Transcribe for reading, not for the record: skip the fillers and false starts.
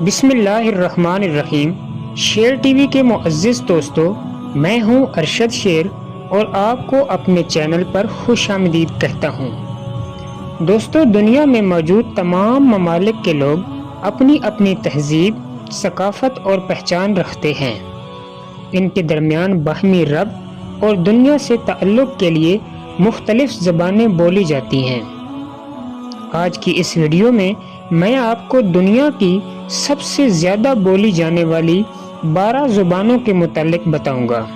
بسم اللہ الرحمن الرحیم۔ شیر ٹی وی کے معزز دوستو، میں ہوں ارشد شیر اور آپ کو اپنے چینل پر خوش آمدید کہتا ہوں۔ دوستو، دنیا میں موجود تمام ممالک کے لوگ اپنی اپنی تہذیب، ثقافت اور پہچان رکھتے ہیں۔ ان کے درمیان باہمی ربط اور دنیا سے تعلق کے لیے مختلف زبانیں بولی جاتی ہیں۔ آج کی اس ویڈیو میں میں آپ کو دنیا کی سب سے زیادہ بولی جانے والی 12 زبانوں کے متعلق بتاؤں گا۔